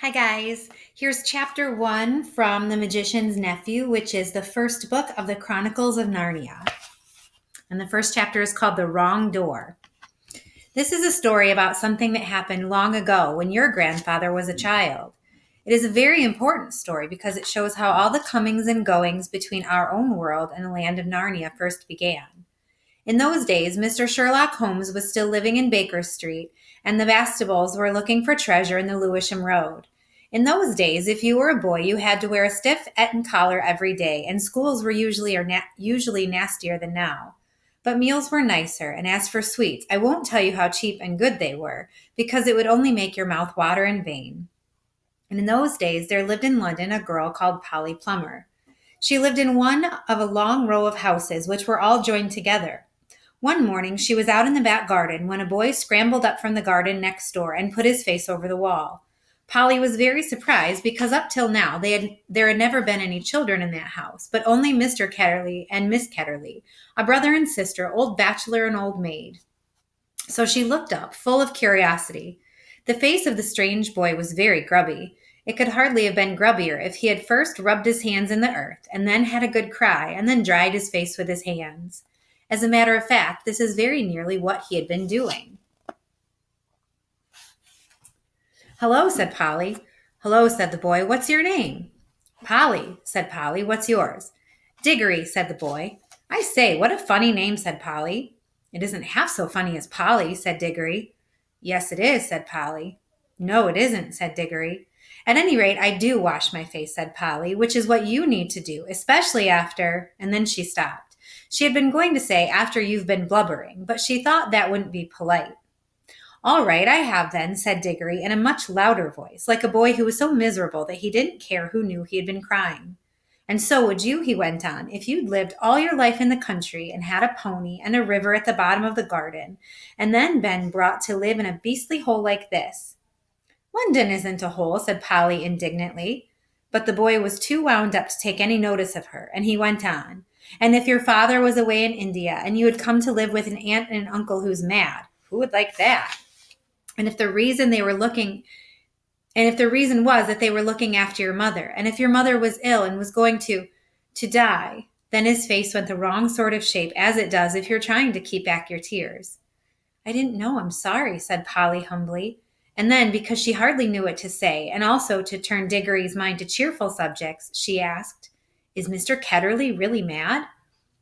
Hi, guys. Here's chapter 1 from The Magician's Nephew, which is the first book of the Chronicles of Narnia. And the first chapter is called The Wrong Door. This is a story about something that happened long ago when your grandfather was a child. It is a very important story because it shows how all the comings and goings between our own world and the land of Narnia first began. In those days, Mr. Sherlock Holmes was still living in Baker Street, and the Bastables were looking for treasure in the Lewisham Road. In those days, if you were a boy, you had to wear a stiff Eton collar every day, and schools were usually nastier than now. But meals were nicer, and as for sweets, I won't tell you how cheap and good they were, because it would only make your mouth water in vain. And in those days, there lived in London a girl called Polly Plummer. She lived in one of a long row of houses, which were all joined together. One morning she was out in the back garden when a boy scrambled up from the garden next door and put his face over the wall. Polly was very surprised because up till now there had never been any children in that house, but only Mr. Ketterley and Miss Ketterley, a brother and sister, old bachelor and old maid. So she looked up, full of curiosity. The face of the strange boy was very grubby. It could hardly have been grubbier if he had first rubbed his hands in the earth, and then had a good cry, and then dried his face with his hands. As a matter of fact, this is very nearly what he had been doing. "Hello," said Polly. "Hello," said the boy. "What's your name?" "Polly," said Polly. "What's yours?" "Diggory," said the boy. "I say, what a funny name," said Polly. "It isn't half so funny as Polly," said Diggory. "Yes, it is," said Polly. "No, it isn't," said Diggory. "At any rate, I do wash my face," said Polly, "which is what you need to do, especially after—" and then she stopped. She had been going to say, "after you've been blubbering," but she thought that wouldn't be polite. "All right, I have then," said Diggory in a much louder voice, like a boy who was so miserable that he didn't care who knew he had been crying. "And so would you," he went on, "if you'd lived all your life in the country and had a pony and a river at the bottom of the garden, and then been brought to live in a beastly hole like this." "London isn't a hole," said Polly indignantly. But the boy was too wound up to take any notice of her, and he went on. "And if your father was away in India, and you had come to live with an aunt and an uncle who's mad, who would like that? And if the reason was that they were looking after your mother, and if your mother was ill and was going to die, then his face went the wrong sort of shape, as it does if you're trying to keep back your tears." "I didn't know, I'm sorry," said Polly humbly. And then, because she hardly knew what to say, and also to turn Diggory's mind to cheerful subjects, she asked, "Is Mr. Ketterley really mad?"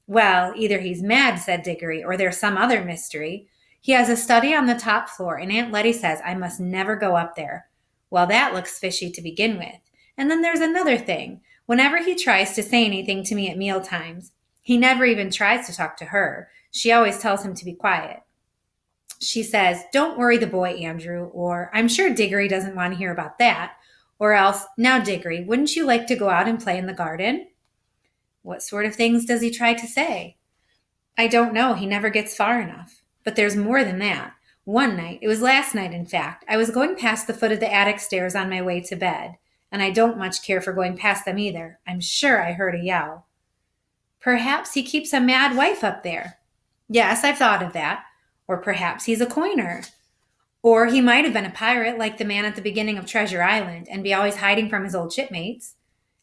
"Well, either he's mad," said Diggory, "or there's some other mystery. He has a study on the top floor, and Aunt Letty says I must never go up there. Well, that looks fishy to begin with. And then there's another thing. Whenever he tries to say anything to me at meal times, he never even tries to talk to her. She always tells him to be quiet. She says, 'Don't worry the boy, Andrew,' or 'I'm sure Diggory doesn't want to hear about that,' or else, 'Now, Diggory, wouldn't you like to go out and play in the garden?'" "What sort of things does he try to say?" "I don't know. He never gets far enough. But there's more than that. One night, it was last night in fact, I was going past the foot of the attic stairs on my way to bed, and I don't much care for going past them either. I'm sure I heard a yell." "Perhaps he keeps a mad wife up there." "Yes, I've thought of that. Or perhaps he's a coiner. Or he might have been a pirate like the man at the beginning of Treasure Island and be always hiding from his old shipmates."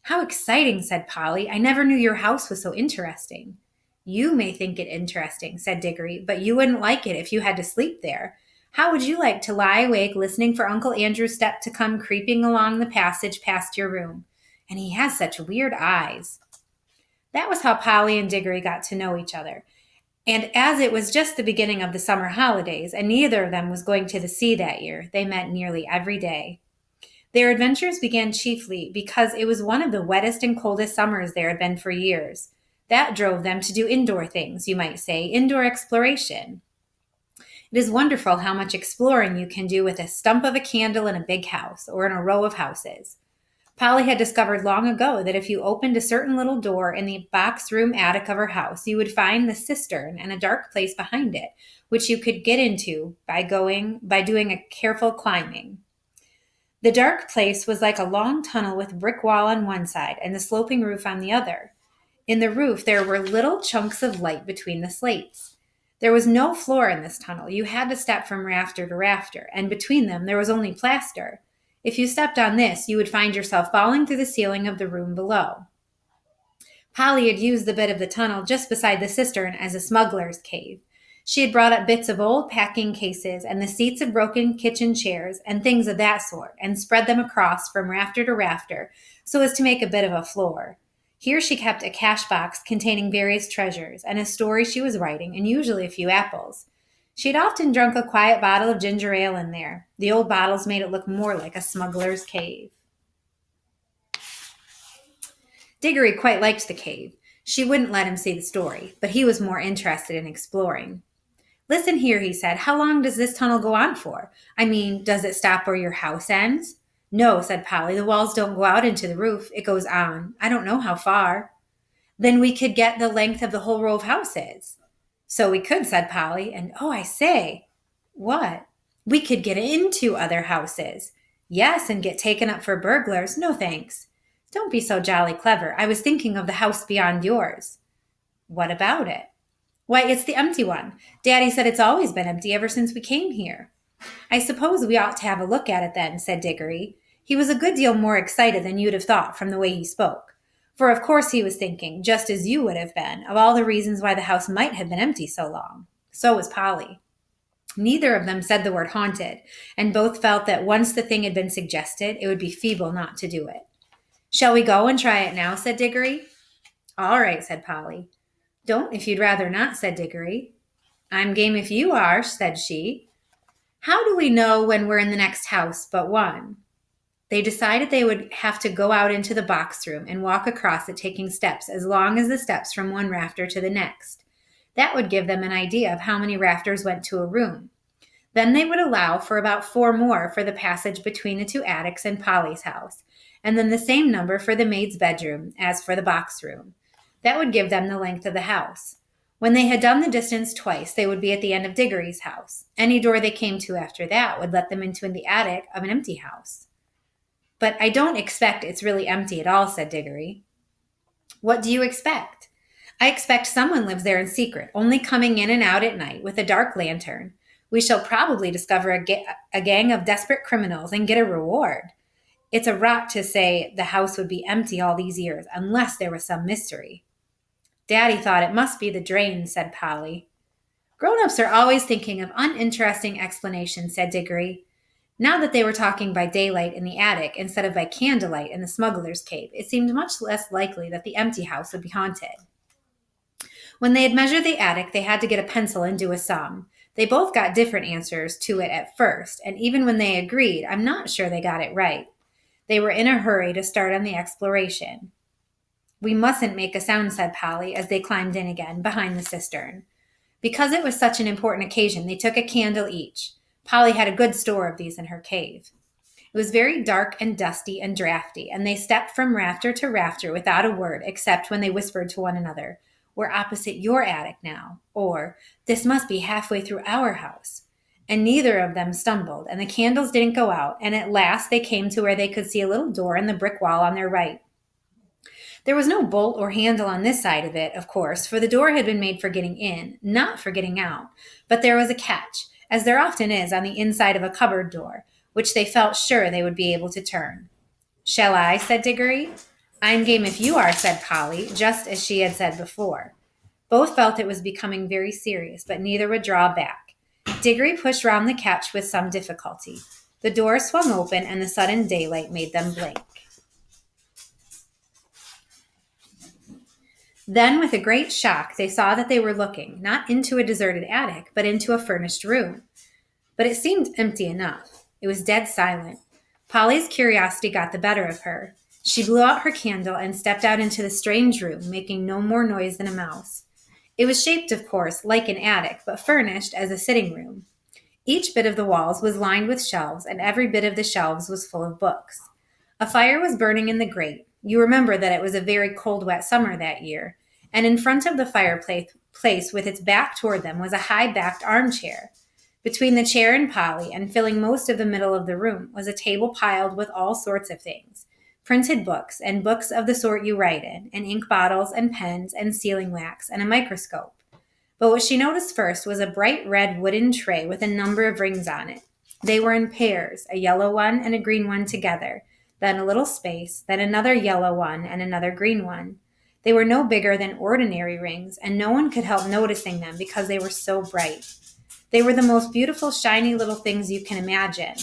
"How exciting," said Polly. "I never knew your house was so interesting." "You may think it interesting," said Diggory, "but you wouldn't like it if you had to sleep there. How would you like to lie awake listening for Uncle Andrew's step to come creeping along the passage past your room? And he has such weird eyes." That was how Polly and Diggory got to know each other. And as it was just the beginning of the summer holidays, and neither of them was going to the sea that year, they met nearly every day. Their adventures began chiefly because it was one of the wettest and coldest summers there had been for years. That drove them to do indoor things, you might say, indoor exploration. It is wonderful how much exploring you can do with a stump of a candle in a big house or in a row of houses. Polly had discovered long ago that if you opened a certain little door in the box room attic of her house, you would find the cistern and a dark place behind it, which you could get into by doing a careful climbing. The dark place was like a long tunnel with brick wall on one side and the sloping roof on the other. In the roof, there were little chunks of light between the slates. There was no floor in this tunnel. You had to step from rafter to rafter, and between them there was only plaster. If you stepped on this, you would find yourself falling through the ceiling of the room below. Polly had used the bit of the tunnel just beside the cistern as a smuggler's cave. She had brought up bits of old packing cases and the seats of broken kitchen chairs and things of that sort, and spread them across from rafter to rafter so as to make a bit of a floor. Here she kept a cash box containing various treasures and a story she was writing, and usually a few apples. She had often drunk a quiet bottle of ginger ale in there. The old bottles made it look more like a smuggler's cave. Diggory quite liked the cave. She wouldn't let him see the story, but he was more interested in exploring. Listen here, he said. How long does this tunnel go on for? I mean, does it stop where your house ends? No, said Polly. The walls don't go out into the roof. It goes on. I don't know how far. Then we could get the length of the whole row of houses. So we could, said Polly. And oh, I say. What? We could get into other houses. Yes, and get taken up for burglars. No, thanks. Don't be so jolly clever. I was thinking of the house beyond yours. What about it? Why, it's the empty one. Daddy said it's always been empty ever since we came here. I suppose we ought to have a look at it then, said Diggory. He was a good deal more excited than you'd have thought from the way he spoke. For of course he was thinking, just as you would have been, of all the reasons why the house might have been empty so long. So was Polly. Neither of them said the word haunted, and both felt that once the thing had been suggested, it would be feeble not to do it. Shall we go and try it now, said Diggory. All right, said Polly. Don't if you'd rather not, said Diggory. I'm game if you are, said she. How do we know when we're in the next house but one? They decided they would have to go out into the box room and walk across it, taking steps as long as the steps from one rafter to the next. That would give them an idea of how many rafters went to a room. Then they would allow for about 4 more for the passage between the 2 attics and Polly's house, and then the same number for the maid's bedroom as for the box room. That would give them the length of the house. When they had done the distance twice, they would be at the end of Diggory's house. Any door they came to after that would let them into the attic of an empty house. But I don't expect it's really empty at all, said Diggory. What do you expect? I expect someone lives there in secret, only coming in and out at night with a dark lantern. We shall probably discover a gang of desperate criminals and get a reward. It's a rot to say the house would be empty all these years unless there was some mystery. Daddy thought it must be the drains, said Polly. Grown-ups are always thinking of uninteresting explanations, said Diggory. Now that they were talking by daylight in the attic instead of by candlelight in the smuggler's cave, it seemed much less likely that the empty house would be haunted. When they had measured the attic, they had to get a pencil and do a sum. They both got different answers to it at first, and even when they agreed, I'm not sure they got it right. They were in a hurry to start on the exploration. We mustn't make a sound, said Polly, as they climbed in again, behind the cistern. Because it was such an important occasion, they took a candle each. Polly had a good store of these in her cave. It was very dark and dusty and drafty, and they stepped from rafter to rafter without a word, except when they whispered to one another, "We're opposite your attic now," or "This must be halfway through our house." And neither of them stumbled, and the candles didn't go out, and at last they came to where they could see a little door in the brick wall on their right. There was no bolt or handle on this side of it, of course, for the door had been made for getting in, not for getting out. But there was a catch, as there often is on the inside of a cupboard door, which they felt sure they would be able to turn. "Shall I?" said Diggory. "I'm game if you are," said Polly, just as she had said before. Both felt it was becoming very serious, but neither would draw back. Diggory pushed round the catch with some difficulty. The door swung open, and the sudden daylight made them blink. Then, with a great shock, they saw that they were looking, not into a deserted attic, but into a furnished room. But it seemed empty enough. It was dead silent. Polly's curiosity got the better of her. She blew out her candle and stepped out into the strange room, making no more noise than a mouse. It was shaped, of course, like an attic, but furnished as a sitting room. Each bit of the walls was lined with shelves, and every bit of the shelves was full of books. A fire was burning in the grate. You remember that it was a very cold, wet summer that year, and in front of the fireplace, with its back toward them, was a high-backed armchair. Between the chair and Polly, and filling most of the middle of the room, was a table piled with all sorts of things. Printed books, and books of the sort you write in, and ink bottles, and pens, and sealing wax, and a microscope. But what she noticed first was a bright red wooden tray with a number of rings on it. They were in pairs, a yellow one and a green one together, then a little space, then another yellow one and another green one. They were no bigger than ordinary rings, and no one could help noticing them because they were so bright. They were the most beautiful, shiny little things you can imagine.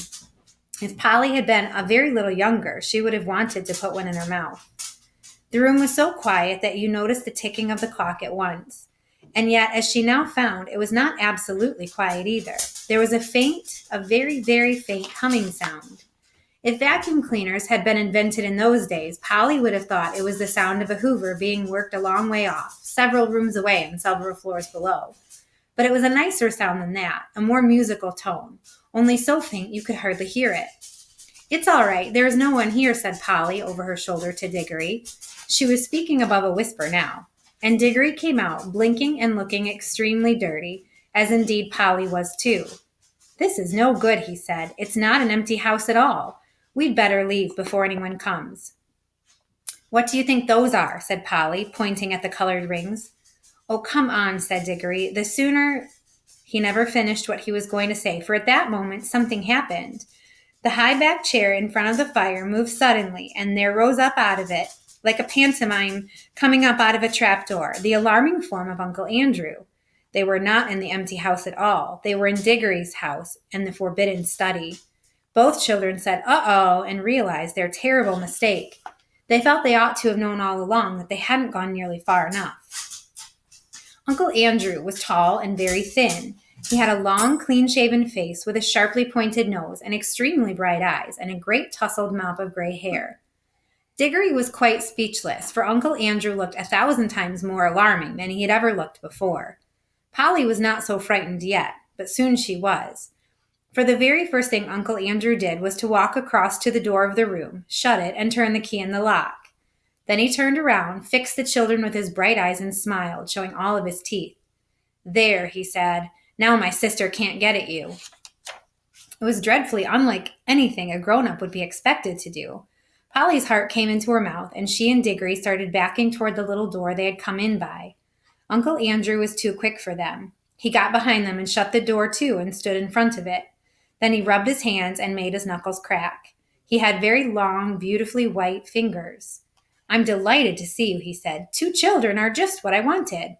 If Polly had been a very little younger, she would have wanted to put one in her mouth. The room was so quiet that you noticed the ticking of the clock at once. And yet, as she now found, it was not absolutely quiet either. There was a very, very faint humming sound. If vacuum cleaners had been invented in those days, Polly would have thought it was the sound of a hoover being worked a long way off, several rooms away and several floors below. But it was a nicer sound than that, a more musical tone, only so faint you could hardly hear it. "It's all right, there is no one here," said Polly over her shoulder to Diggory. She was speaking above a whisper now, and Diggory came out, blinking and looking extremely dirty, as indeed Polly was too. "This is no good," he said. "It's not an empty house at all. We'd better leave before anyone comes." "What do you think those are?" said Polly, pointing at the colored rings. "Oh, come on," said Diggory. "The sooner—" He never finished what he was going to say, for at that moment something happened. The high-backed chair in front of the fire moved suddenly, and there rose up out of it, like a pantomime coming up out of a trapdoor, the alarming form of Uncle Andrew. They were not in the empty house at all. They were in Diggory's house and the forbidden study. Both children said, "Uh-oh," and realized their terrible mistake. They felt they ought to have known all along that they hadn't gone nearly far enough. Uncle Andrew was tall and very thin. He had a long, clean-shaven face with a sharply pointed nose and extremely bright eyes and a great tousled mop of gray hair. Diggory was quite speechless, for Uncle Andrew looked 1,000 times more alarming than he had ever looked before. Polly was not so frightened yet, but soon she was. For the very first thing Uncle Andrew did was to walk across to the door of the room, shut it, and turn the key in the lock. Then he turned around, fixed the children with his bright eyes, and smiled, showing all of his teeth. "There," he said, "now my sister can't get at you." It was dreadfully unlike anything a grown-up would be expected to do. Polly's heart came into her mouth, and she and Diggory started backing toward the little door they had come in by. Uncle Andrew was too quick for them. He got behind them and shut the door too and stood in front of it. Then he rubbed his hands and made his knuckles crack. He had very long, beautifully white fingers. "I'm delighted to see you," he said. "Two children are just what I wanted."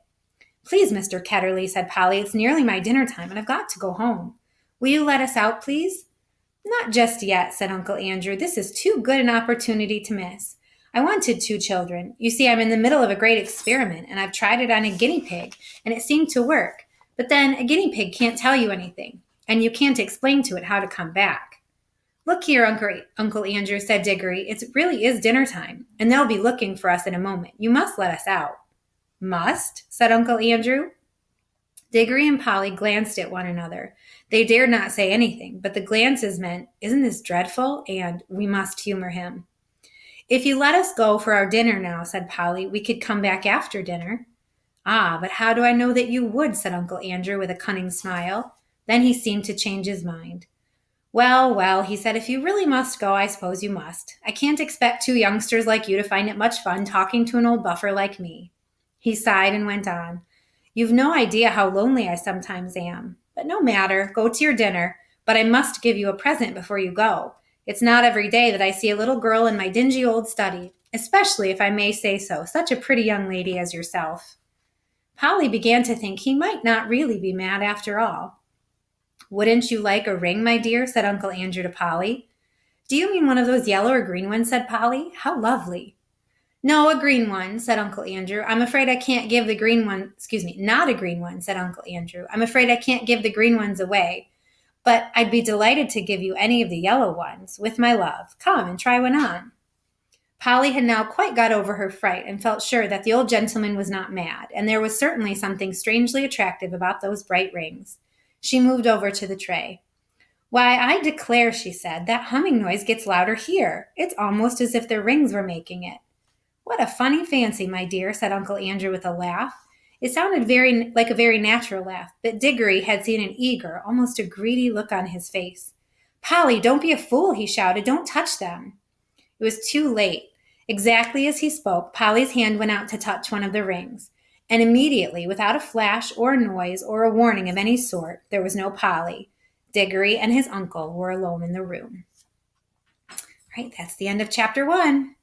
"Please, Mr. Ketterly," said Polly, "it's nearly my dinner time and I've got to go home. Will you let us out, please?" "Not just yet," said Uncle Andrew. "This is too good an opportunity to miss. I wanted two children. You see, I'm in the middle of a great experiment, and I've tried it on a guinea pig, and it seemed to work. But then a guinea pig can't tell you anything, and you can't explain to it how to come back." "Look here, Uncle Andrew," said Diggory. "It really is dinner time, and they'll be looking for us in a moment. You must let us out." "Must?" said Uncle Andrew. Diggory and Polly glanced at one another. They dared not say anything, but the glances meant, "Isn't this dreadful?" and "We must humor him." "If you let us go for our dinner now," said Polly, "we could come back after dinner." "Ah, but how do I know that you would?" said Uncle Andrew with a cunning smile. Then he seemed to change his mind. "Well, well," he said, "if you really must go, I suppose you must. I can't expect two youngsters like you to find it much fun talking to an old buffer like me." He sighed and went on. "You've no idea how lonely I sometimes am. But no matter, go to your dinner. But I must give you a present before you go. It's not every day that I see a little girl in my dingy old study, especially, if I may say so, such a pretty young lady as yourself." Polly began to think he might not really be mad after all. "Wouldn't you like a ring, my dear?" said Uncle Andrew to Polly. "Do you mean one of those yellow or green ones?" said Polly. "How lovely." "No, a green one," said Uncle Andrew. "I'm afraid I can't give the green one, not a green one," said Uncle Andrew. "I'm afraid I can't give the green ones away, but I'd be delighted to give you any of the yellow ones, with my love. Come and try one on." Polly had now quite got over her fright and felt sure that the old gentleman was not mad, and there was certainly something strangely attractive about those bright rings. She moved over to the tray. "Why, I declare," she said, "that humming noise gets louder here. It's almost as if the rings were making it." "What a funny fancy, my dear," said Uncle Andrew with a laugh. It sounded like a very natural laugh, but Diggory had seen an eager, almost a greedy look on his face. "Polly, don't be a fool," he shouted. "Don't touch them." It was too late. Exactly as he spoke, Polly's hand went out to touch one of the rings, and immediately, without a flash or a noise or a warning of any sort, there was no Polly. Diggory and his uncle were alone in the room. All right, that's the end of chapter 1.